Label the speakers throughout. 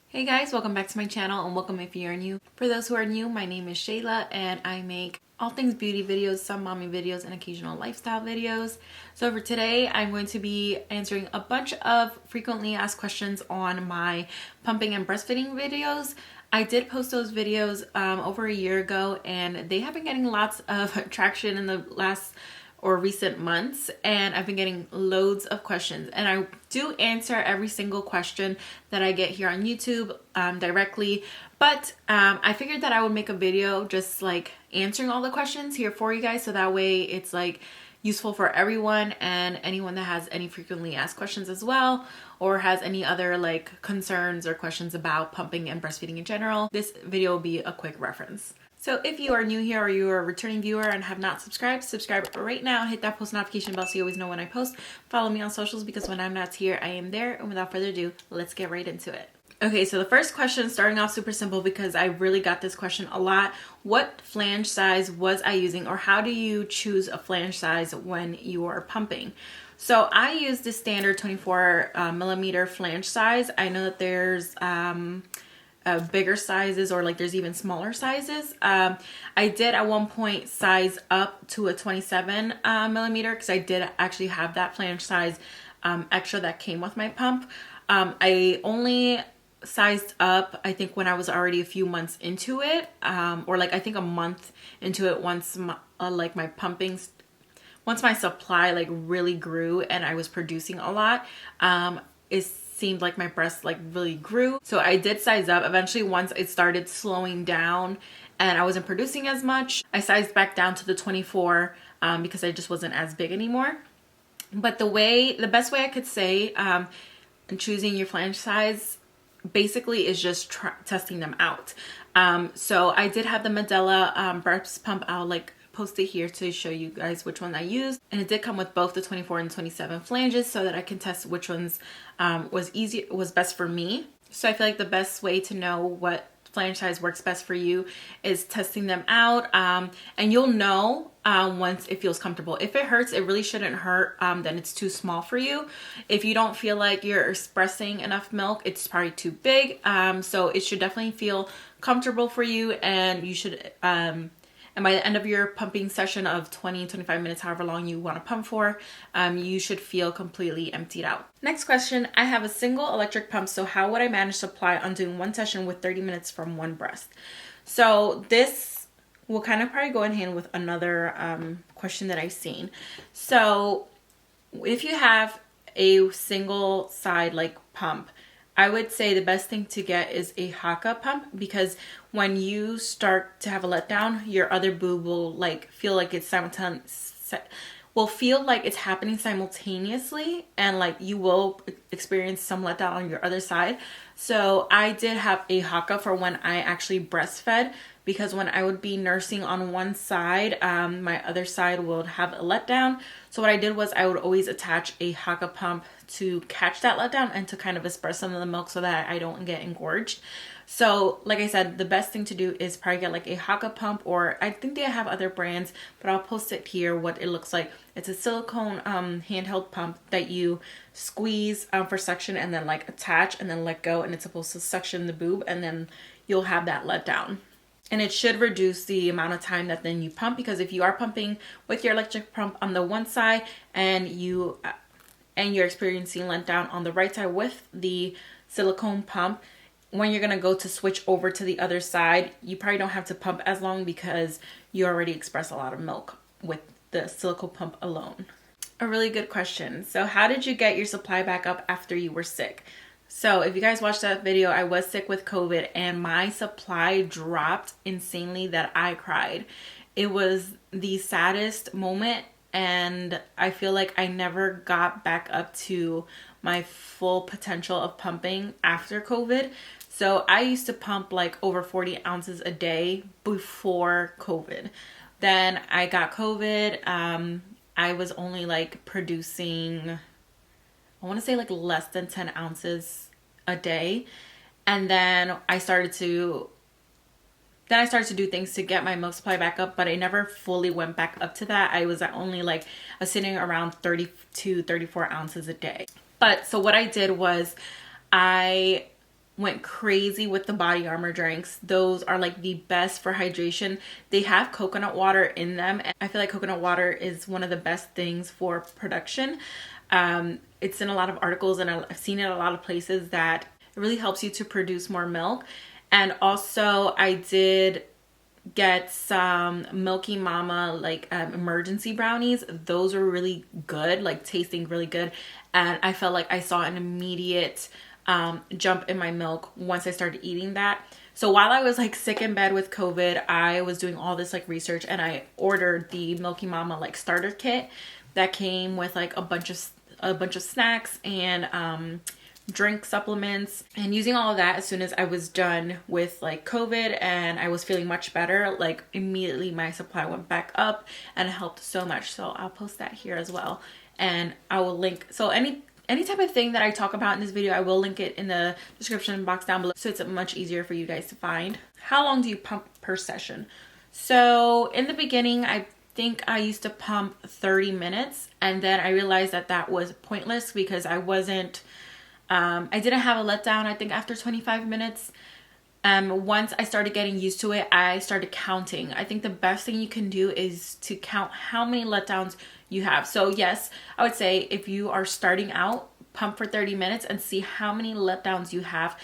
Speaker 1: Hey guys, welcome back to my channel and welcome if you're new. For those who are new, my name is Shayla and I make all things beauty videos, some mommy videos, and occasional lifestyle videos. So for today, I'm going to be answering a bunch of frequently asked questions on my pumping and breastfeeding videos. I did post those videos over a year ago and they have been getting lots of traction in the last or recent months, and I've been getting loads of questions, and I do answer every single question that I get here on YouTube directly, but I figured that I would make a video just like answering all the questions here for you guys, so that way it's like useful for everyone and anyone that has any frequently asked questions as well, or has any other like concerns or questions about pumping and breastfeeding in general. This video will be a quick reference. So if you are new here or you are a returning viewer and have not subscribed, subscribe right now and hit that post notification bell so you always know when I post. Follow me on socials because when I'm not here, I am there. And without further ado, let's get right into it. Okay, so the first question, starting off super simple because I really got this question a lot. What flange size was I using, or how do you choose a flange size when you are pumping? So I use the standard 24 millimeter flange size. I know that there's bigger sizes, or like there's even smaller sizes. I did at one point size up to a 27 millimeter because I did actually have that flange size extra that came with my pump. I only sized up I think when I was already a few months into it, or like I think a month into it, once once my supply like really grew and I was producing a lot. It seemed like my breasts like really grew, so I did size up. Eventually, once it started slowing down and I wasn't producing as much, I sized back down to the 24 because I just wasn't as big anymore. But the best way I could say in choosing your flange size basically is just testing them out. So I did have the Medela breast pump. I'll like post it here to show you guys which one I used, and it did come with both the 24 and 27 flanges so that I can test which ones was best for me. So I feel like the best way to know what flange size works best for you is testing them out, and you'll know once it feels comfortable. If it hurts, it really shouldn't hurt, then it's too small for you. If you don't feel like you're expressing enough milk, it's probably too big. So it should definitely feel comfortable for you, and you should and by the end of your pumping session of 20-25 minutes, however long you want to pump for, you should feel completely emptied out. Next question, I have a single electric pump, so how would I manage supply on doing one session with 30 minutes from one breast? So this will kind of probably go in hand with another question that I've seen. So if you have a single side like pump, I would say the best thing to get is a Haka pump, because when you start to have a letdown, your other boob will like feel like it's happening simultaneously, and like you will experience some letdown on your other side. So I did have a Haka for when I actually breastfed, because when I would be nursing on one side, my other side would have a letdown. So what I did was I would always attach a Haka pump to catch that letdown and to kind of express some of the milk so that I don't get engorged. So like I said, the best thing to do is probably get like a Haka pump, or I think they have other brands, but I'll post it here what it looks like. It's a silicone handheld pump that you squeeze for suction and then like attach and then let go, and it's supposed to suction the boob, and then you'll have that letdown. And it should reduce the amount of time that then you pump, because if you are pumping with your electric pump on the one side and you're experiencing letdown on the right side with the silicone pump, when you're going to go to switch over to the other side, you probably don't have to pump as long because you already express a lot of milk with the silicone pump alone. A really good question. So how did you get your supply back up after you were sick? So if you guys watched that video, I was sick with COVID and my supply dropped insanely that I cried. It was the saddest moment, and I feel like I never got back up to my full potential of pumping after COVID. So I used to pump like over 40 ounces a day before COVID. Then I got COVID. I was only like producing, I want to say like less than 10 ounces a day. And then I started to do things to get my milk supply back up, but I never fully went back up to that. I was only like sitting around 32, 34 ounces a day. But so what I did was I went crazy with the body armor drinks. Those are like the best for hydration. They have coconut water in them, and I feel like coconut water is one of the best things for production. It's in a lot of articles, and I've seen it in a lot of places that it really helps you to produce more milk. And also I did get some Milky Mama like emergency brownies. Those were really good, like tasting really good, and I felt like I saw an immediate jump in my milk once I started eating that. So while I was like sick in bed with COVID, I was doing all this like research, and I ordered the Milky Mama like starter kit that came with like a bunch of snacks and drink supplements, and using all of that. As soon as I was done with like COVID and I was feeling much better, like immediately my supply went back up, and it helped so much. So I'll post that here as well, and I will link. So any type of thing that I talk about in this video, I will link it in the description box down below, so it's much easier for you guys to find. How long do you pump per session? So in the beginning, I think I used to pump 30 minutes, and then I realized that that was pointless because I didn't have a letdown. I think after 25 minutes, once I started getting used to it, I started counting. I think the best thing you can do is to count how many letdowns you have. So yes, I would say if you are starting out, pump for 30 minutes and see how many letdowns you have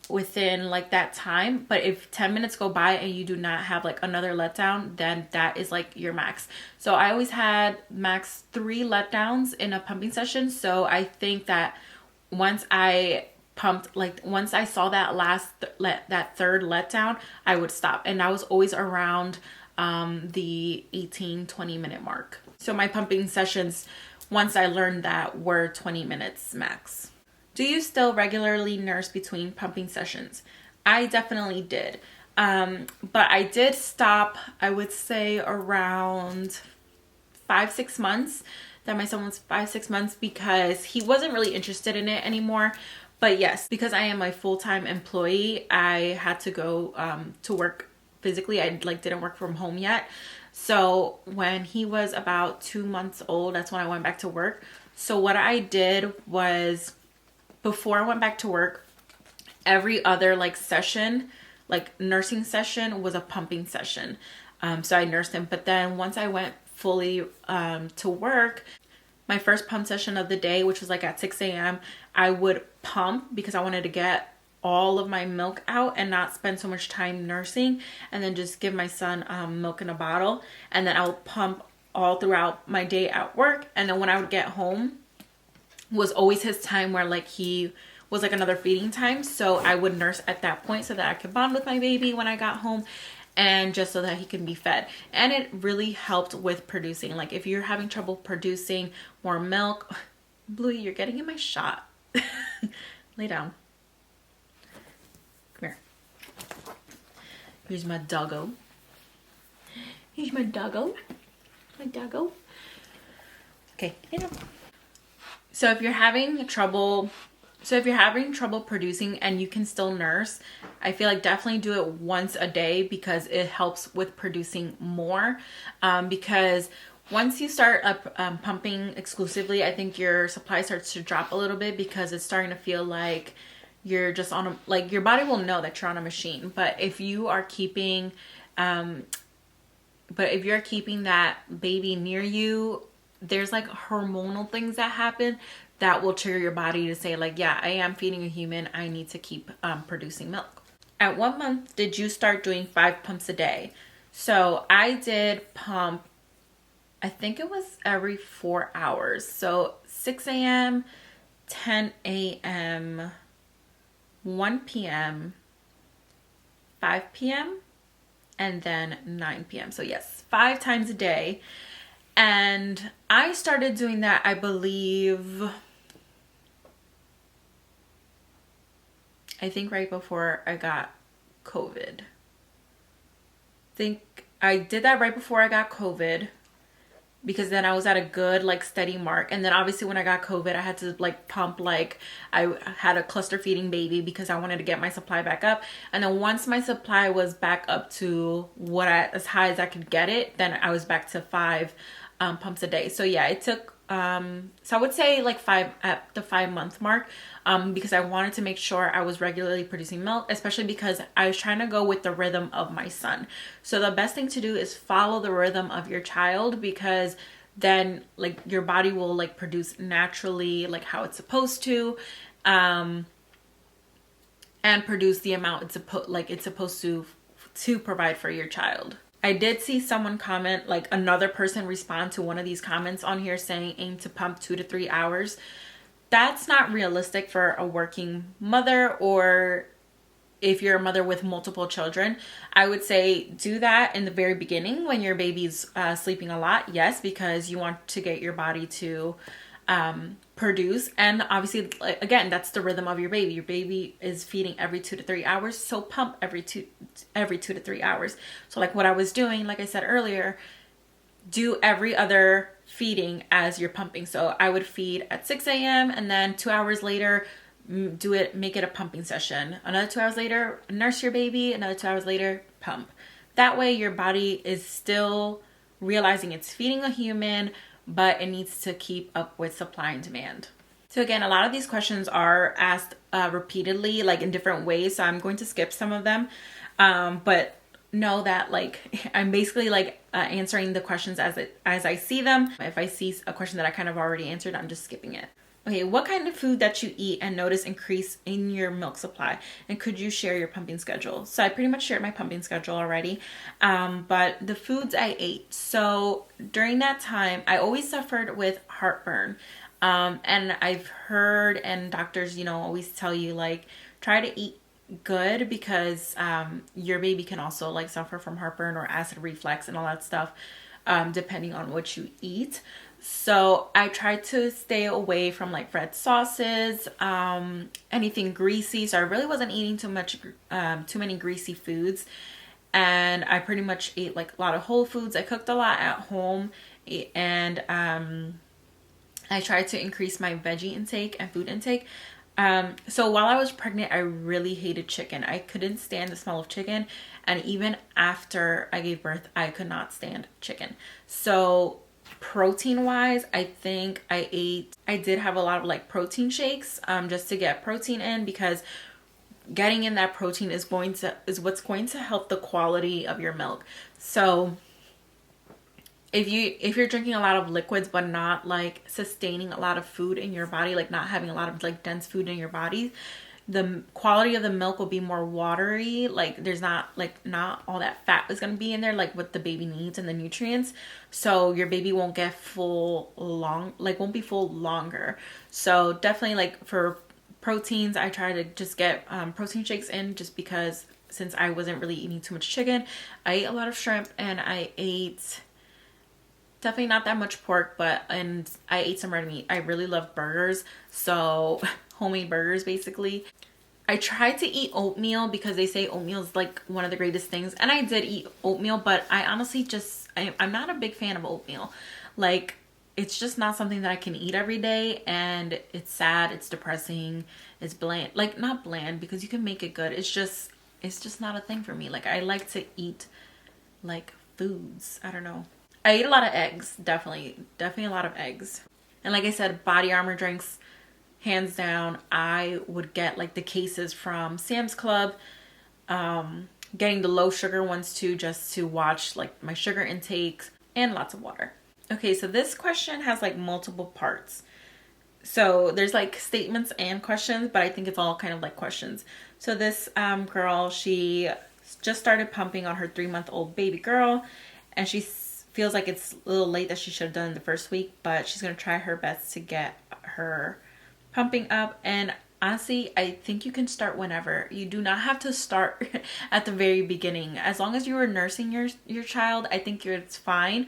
Speaker 1: within like that time. But if 10 minutes go by and you do not have like another letdown, then that is like your max. So I always had max 3 letdowns in a pumping session. So I think that once I pumped, like once I saw that that third letdown, I would stop. And I was always around the 18-20 minute mark. So my pumping sessions, once I learned that, were 20 minutes max. Do you still regularly nurse between pumping sessions? I definitely did. But I did stop, I would say around 5-6 months. That my son was 5-6 months, because he wasn't really interested in it anymore. But yes, because I am a full-time employee, I had to go to work physically. I like didn't work from home yet. So when he was about 2 months old, that's when I went back to work. So what I did was, before I went back to work, every other like session, like nursing session, was a pumping session. So I nursed him. But then once I went fully to work, my first pump session of the day, which was like at 6 a.m., I would pump because I wanted to get all of my milk out and not spend so much time nursing, and then just give my son milk in a bottle. And then I would pump all throughout my day at work. And then when I would get home was always his time where like he was like another feeding time. So I would nurse at that point so that I could bond with my baby when I got home, and just so that he can be fed. And it really helped with producing. Like if you're having trouble producing more milk, Bluey, you're getting in my shot. Lay down. Come here. Here's my doggo. Here's my doggo. My doggo. Okay, lay down. So if you're having trouble producing and you can still nurse, I feel like definitely do it once a day, because it helps with producing more. Because once you start pumping exclusively, I think your supply starts to drop a little bit, because it's starting to feel like you're just on a, like your body will know that you're on a machine. But if you are keeping that baby near you, there's like hormonal things that happen that will trigger your body to say like, yeah, I am feeding a human. I need to keep producing milk. At 1 month, did you start doing 5 pumps a day? So I did pump, I think it was every 4 hours. So 6 a.m., 10 a.m., 1 p.m., 5 p.m., and then 9 p.m. So yes, 5 times a day. And I started doing that, I believe, I think right before I got COVID. I think I did that right before I got COVID, because then I was at a good like steady mark. And then obviously when I got COVID, I had to like pump, like I had a cluster feeding baby because I wanted to get my supply back up. And then once my supply was back up to as high as I could get it, then I was back to 5 pumps a day. So yeah, it took So I would say like at the 5 month mark, because I wanted to make sure I was regularly producing milk, especially because I was trying to go with the rhythm of my son. So the best thing to do is follow the rhythm of your child, because then like your body will like produce naturally like how it's supposed to, and produce the amount it's supposed to provide for your child. I did see someone comment, like another person respond to one of these comments on here saying aim to pump 2 to 3 hours. That's not realistic for a working mother, or if you're a mother with multiple children. I would say do that in the very beginning when your baby's sleeping a lot. Yes, because you want to get your body to produce, and obviously again, that's the rhythm of your baby. Your baby is feeding every 2 to 3 hours, so pump every 2 to 3 hours. So like what I was doing, like I said earlier, do every other feeding as you're pumping. So I would feed at 6 a.m. and then 2 hours later make it a pumping session. Another 2 hours later, nurse your baby. Another 2 hours later, pump. That way your body is still realizing it's feeding a human, but it needs to keep up with supply and demand. So again, a lot of these questions are asked repeatedly, like in different ways. So I'm going to skip some of them. But know that like I'm basically like answering the questions as I see them. If I see a question that I kind of already answered, I'm just skipping it. Okay, what kind of food that you eat and notice increase in your milk supply? And could you share your pumping schedule? So I pretty much shared my pumping schedule already. But the foods I ate. So during that time, I always suffered with heartburn. And I've heard, and doctors, always tell you like, try to eat good, because your baby can also like suffer from heartburn or acid reflux and all that stuff, depending on what you eat. So I tried to stay away from like red sauces, anything greasy. So I really wasn't eating too many greasy foods. And I pretty much ate like a lot of whole foods. I cooked a lot at home, and I tried to increase my veggie intake and food intake. So while I was pregnant, I really hated chicken. I couldn't stand the smell of chicken. And even after I gave birth, I could not stand chicken. So protein wise, I think I did have a lot of like protein shakes, just to get protein in, because getting in that protein is what's going to help the quality of your milk. So if you're drinking a lot of liquids but not like sustaining a lot of food in your body, like not having a lot of like dense food in your body, the quality of the milk will be more watery. Like there's not all that fat is going to be in there, like what the baby needs and the nutrients. So your baby won't get won't be full longer. So definitely like for proteins, I try to just get protein shakes in, just because since I wasn't really eating too much chicken, I ate a lot of shrimp, and I ate definitely not that much pork, and I ate some red meat. I really love burgers, so homemade burgers basically. I tried to eat oatmeal because they say oatmeal is like one of the greatest things, and I did eat oatmeal, but I honestly I'm not a big fan of oatmeal. Like it's just not something that I can eat every day, and it's sad, it's depressing, it's bland. Like not bland, because you can make it good. It's just not a thing for me. Like I like to eat like foods. I don't know. I ate a lot of eggs, definitely a lot of eggs. And like I said, Body Armor drinks, hands down. I would get like the cases from Sam's Club, getting the low sugar ones too, just to watch like my sugar intakes, and lots of water. Okay, so this question has like multiple parts. So there's like statements and questions, but I think it's all kind of like questions. So this girl, she just started pumping on her 3-month-old baby girl, and she feels like it's a little late that she should have done the first week, but she's going to try her best to get her pumping up. And honestly, I think you can start whenever. You do not have to start at the very beginning. As long as you were nursing your child, I think it's fine.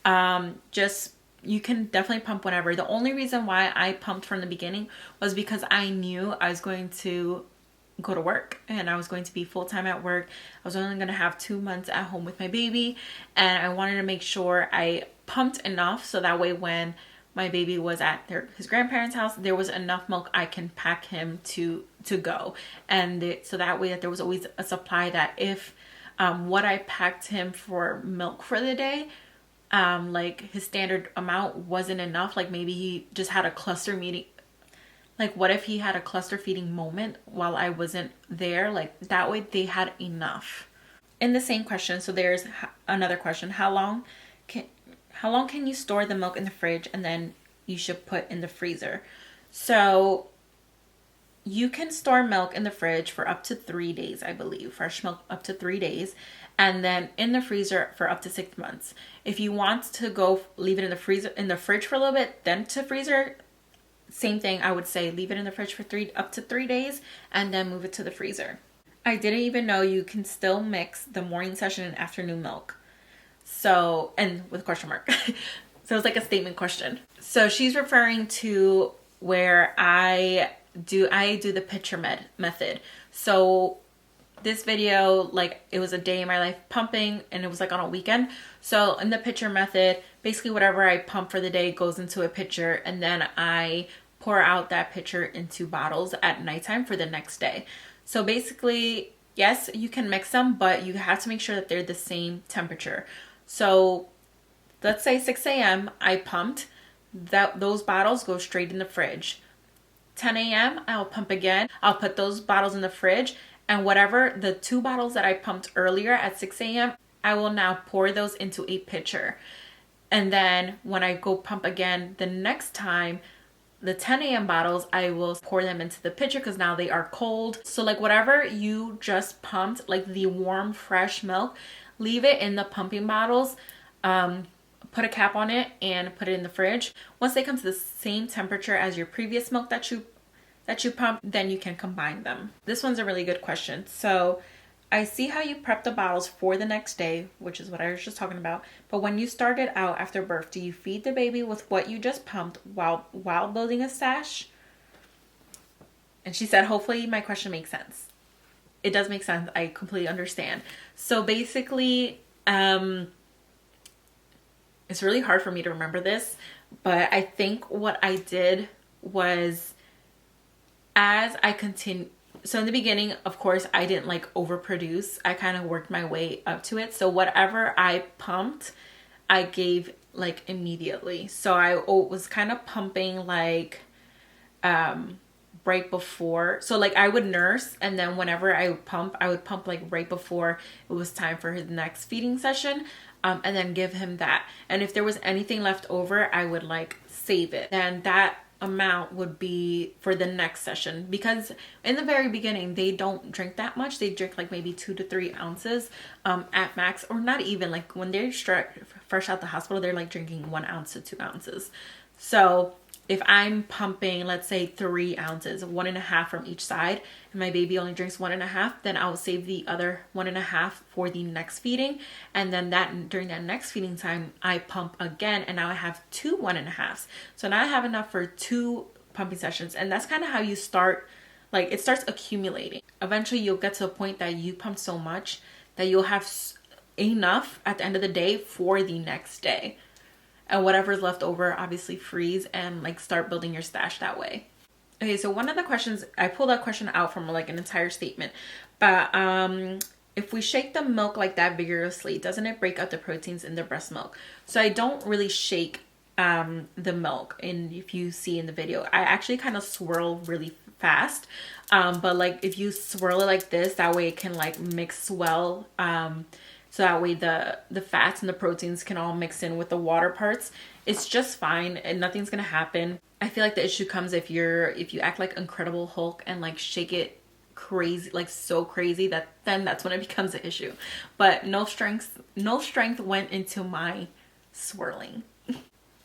Speaker 1: You can definitely pump whenever. The only reason why I pumped from the beginning was because I knew I was going to go to work, and I was going to be full-time at work. I was only going to have 2 months at home with my baby, and I wanted to make sure I pumped enough so that way when my baby was at his grandparents' house, there was enough milk I can pack him to go. And so that way that there was always a supply, that if what I packed him for milk for the day like his standard amount wasn't enough. Like maybe he just had a cluster meeting. Like what if he had a cluster feeding moment while I wasn't there? Like that way they had enough. In the same question, so there's another question. Can how long can you store the milk in the fridge and then you should put in the freezer? So you can store milk in the fridge for up to 3 days, I believe. Fresh milk up to 3 days. And then in the freezer for up to 6 months. If you want to go leave it in the freezer, in the fridge for a little bit, then to freezer, same thing. I would say leave it in the fridge for up to 3 days and then move it to the freezer. I didn't even know you can still mix the morning session and afternoon milk. So, and with a question mark. So it's like a statement question. So she's referring to where I do the pitcher method. So this video, like it was a day in my life pumping and it was like on a weekend. So in the pitcher method, basically whatever I pump for the day goes into a pitcher and then I pour out that pitcher into bottles at nighttime for the next day. So basically, yes, you can mix them, but you have to make sure that they're the same temperature. So let's say 6 a.m. I pumped, those bottles go straight in the fridge. 10 a.m. I'll pump again. I'll put those bottles in the fridge, and whatever the 2 bottles that I pumped earlier at 6 a.m., I will now pour those into a pitcher. And then when I go pump again the next time, the 10 a.m. bottles, I will pour them into the pitcher because now they are cold. So like whatever you just pumped, like the warm, fresh milk, leave it in the pumping bottles. Put a cap on it and put it in the fridge. Once they come to the same temperature as your previous milk that you pumped, then you can combine them. This one's a really good question. So I see how you prep the bottles for the next day, which is what I was just talking about. But when you started out after birth, do you feed the baby with what you just pumped while building a stash? And she said, hopefully my question makes sense. It does make sense. I completely understand. So basically, it's really hard for me to remember this, but I think what I did was as I continued, so in the beginning, of course, I didn't like overproduce. I kind of worked my way up to it. So whatever I pumped, I gave like immediately. So I was kind of pumping like right before. So like I would nurse and then whenever I would pump like right before it was time for his next feeding session. And then give him that. And if there was anything left over, I would like save it. And that amount would be for the next session, because in the very beginning, they don't drink that much. They drink like maybe 2 to 3 ounces at max, or not even. Like when they're fresh out the hospital, they're like drinking 1 ounce to 2 ounces. So if I'm pumping, let's say 3 ounces, 1.5 from each side, and my baby only drinks 1.5, then I'll save the other 1.5 for the next feeding. And then during that next feeding time, I pump again, and now I have 2 1.5s. So now I have enough for 2 pumping sessions. And that's kind of how you start, like it starts accumulating. Eventually you'll get to a point that you pump so much that you'll have enough at the end of the day for the next day. And whatever's left over, obviously freeze and like start building your stash that way. Okay, so one of the questions, I pulled that question out from like an entire statement. But if we shake the milk like that vigorously, doesn't it break up the proteins in the breast milk? So I don't really shake the milk. And if you see in the video, I actually kind of swirl really fast. But like if you swirl it like this, that way it can like mix well. So that way the fats and the proteins can all mix in with the water parts. It's just fine and nothing's gonna happen. I feel like the issue comes if you act like Incredible Hulk and like shake it crazy, like so crazy, then that's when it becomes an issue. But no strength went into my swirling.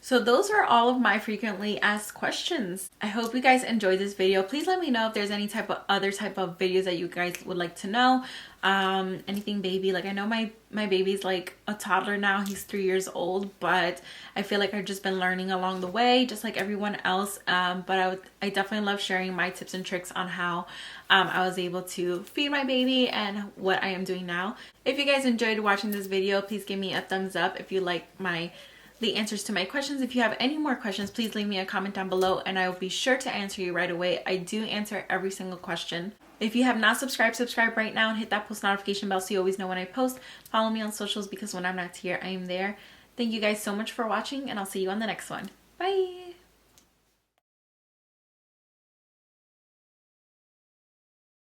Speaker 1: So those are all of my frequently asked questions. I hope you guys enjoyed this video. Please let me know if there's any other type of videos that you guys would like to know. Anything baby, like I know my baby's like a toddler now, he's 3 years old, but I feel like I've just been learning along the way just like everyone else. But I definitely love sharing my tips and tricks on how I was able to feed my baby and what I am doing now. If you guys enjoyed watching this video, please give me a thumbs up. If you like the answers to my questions. If you have any more questions, please leave me a comment down below and I will be sure to answer you right away. I do answer every single question. If you have not subscribed, subscribe right now and hit that post notification bell so you always know when I post. Follow me on socials because when I'm not here, I am there. Thank you guys so much for watching, and I'll see you on the next one. Bye!